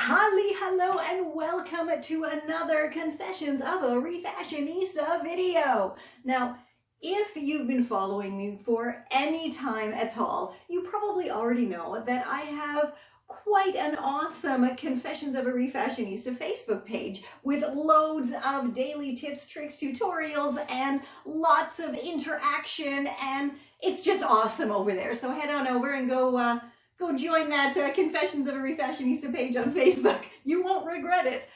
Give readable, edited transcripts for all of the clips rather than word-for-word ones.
Hello and welcome to another Confessions of a Refashionista video. Now, if you've been following me for any time at all, you probably already know that I have quite an awesome Confessions of a Refashionista Facebook page with loads of daily tips, tricks, tutorials, and lots of interaction, and it's just awesome over there. So head on over and go join that Confessions of a Refashionista page on Facebook. You won't regret it.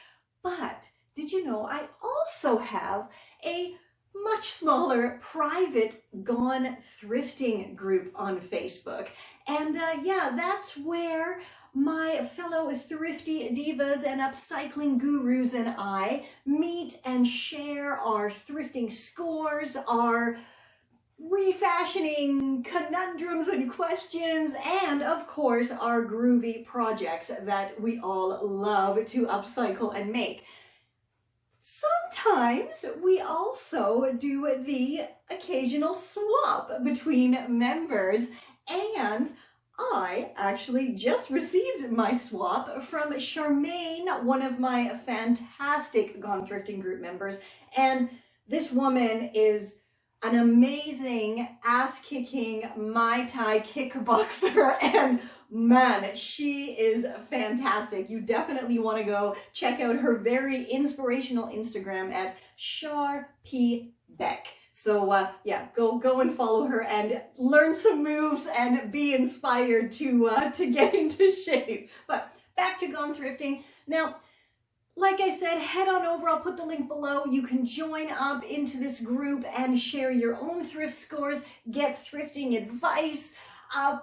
But did you know I also have a much smaller private Gone Thrifting group on Facebook? And yeah, that's where my fellow thrifty divas and upcycling gurus and I meet and share our thrifting scores, our refashioning conundrums and questions, and of course our groovy projects that we all love to upcycle and make. Sometimes we also do the occasional swap between members, and I actually just received my swap from Charmaine, one of my fantastic Gone Thrifting group members, and this woman is an amazing ass-kicking Muay Thai kickboxer, and man, she is fantastic. You definitely want to go check out her very inspirational Instagram at charpbeck. So yeah, go and follow her and learn some moves and be inspired to get into shape. But back to Gone Thrifting. Now, like I said, head on over. I'll put the link below. You can join up into this group and share your own thrift scores, get thrifting advice,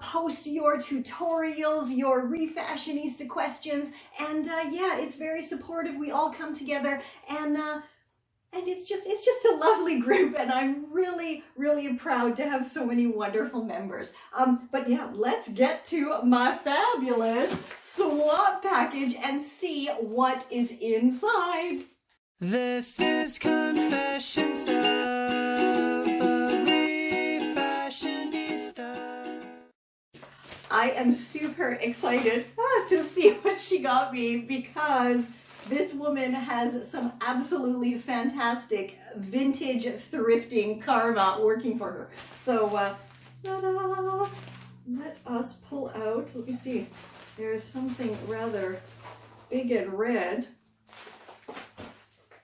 post your tutorials, your refashionista questions, and yeah, it's very supportive. We all come together, and it's just a lovely group, and I'm really proud to have so many wonderful members. But yeah, let's get to my fabulous swap package and see what is inside. This is Confessions of a Refashionista. I am super excited to see what she got me, because this woman has some absolutely fantastic vintage thrifting karma working for her. So ta-da! Let us pull out, let me see, there's something rather big and red,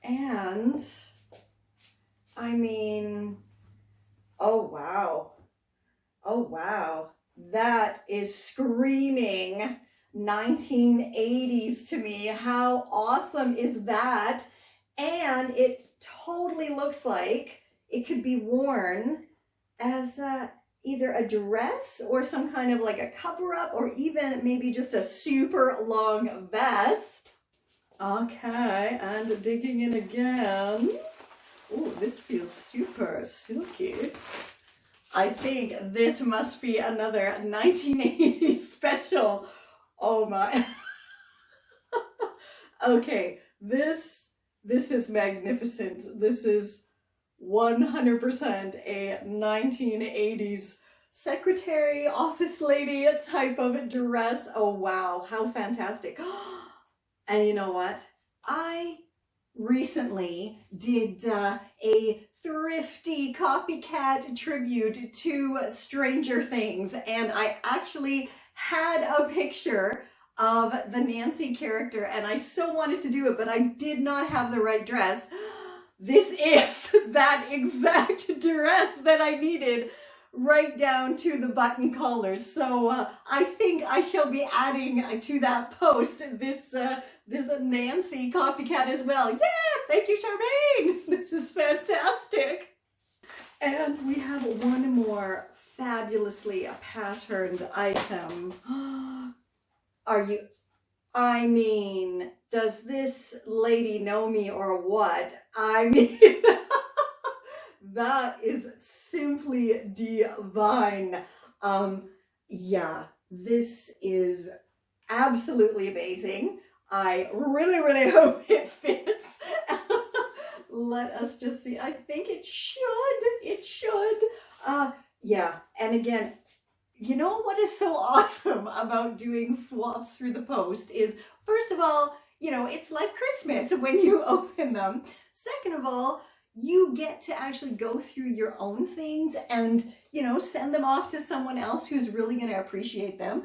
and I mean, oh wow, that is screaming 1980s to me. How awesome is that? And it totally looks like it could be worn as either a dress or some kind of like a cover-up, or even maybe just a super long vest. Okay, and digging in again. Oh, this feels super silky. I think this must be another 1980s special. Oh my. Okay, this is magnificent. This is 100% a 1980s secretary, office lady type of dress. Oh wow, how fantastic. And you know what? I recently did a thrifty copycat tribute to Stranger Things, and I actually had a picture of the Nancy character, and I so wanted to do it, but I did not have the right dress. This is that exact dress that I needed, right down to the button collars. So I think I shall be adding to that post this Nancy copycat as well. Yeah, thank you, Charmaine. This is fantastic. And we have one more fabulously patterned item. I mean, does this lady know me or what? I mean, that is simply divine. Yeah, this is absolutely amazing. I really hope it fits. Let us just see. I think it should. Yeah, and again, you know what is so awesome about doing swaps through the post is, first of all, you know, it's like Christmas when you open them. Second of all, you get to actually go through your own things and, you know, send them off to someone else who's really going to appreciate them.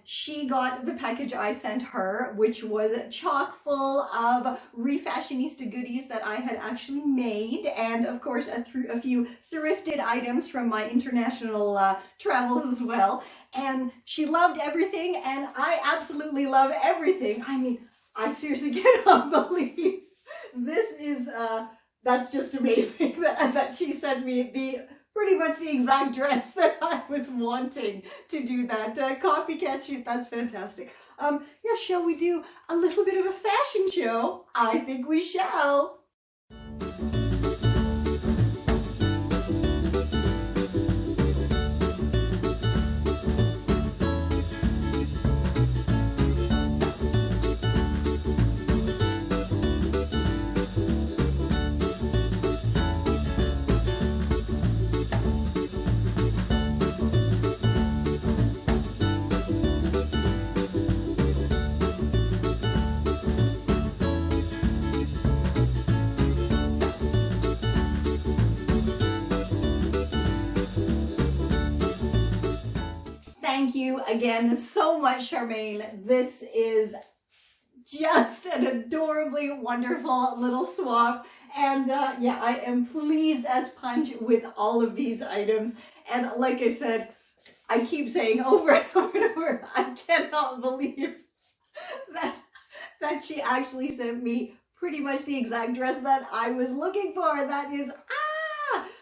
She got the package I sent her, which was chock full of Refashionista goodies that I had actually made, and of course a few thrifted items from my international travels as well. And she loved everything, and I absolutely love everything. I mean, I seriously cannot believe this is that's just amazing that she sent me pretty much the exact dress that I was wanting to do that copycat shoot. That's fantastic. Yeah, shall we do a little bit of a fashion show? I think we shall. Thank you again so much, Charmaine. This is just an adorably wonderful little swap. And yeah, I am pleased as punch with all of these items. And like I said, I keep saying over and over and over, I cannot believe that she actually sent me pretty much the exact dress that I was looking for. That is,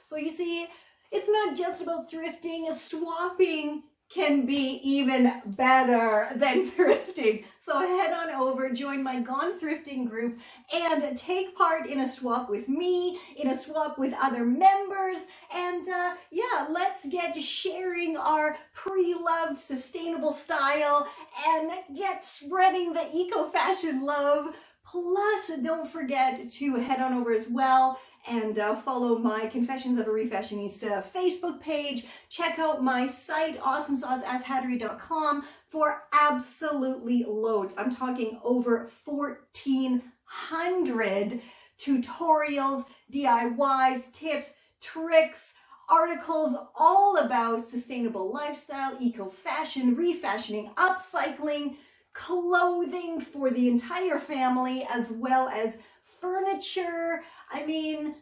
so you see, it's not just about thrifting, swapping can be even better than thrifting. So head on over, join my Gone Thrifting group, and take part in a swap with me, in a swap with other members, and yeah, let's get sharing our pre-loved sustainable style and get spreading the eco-fashion love. Plus, don't forget to head on over as well and follow my Confessions of a Refashionista Facebook page. Check out my site, awesomesawsashattery.com, for absolutely loads. I'm talking over 1,400 tutorials, DIYs, tips, tricks, articles all about sustainable lifestyle, eco-fashion, refashioning, upcycling, clothing for the entire family, as well as furniture. I mean,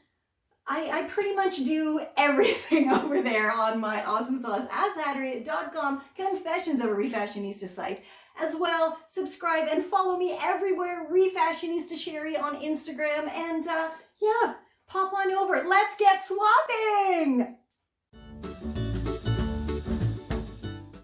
I pretty much do everything over there on my awesomesawsashattery.com Confessions of a Refashionista site. As well, subscribe and follow me everywhere, Refashionista Sherry on Instagram, and yeah, pop on over. Let's get swapping!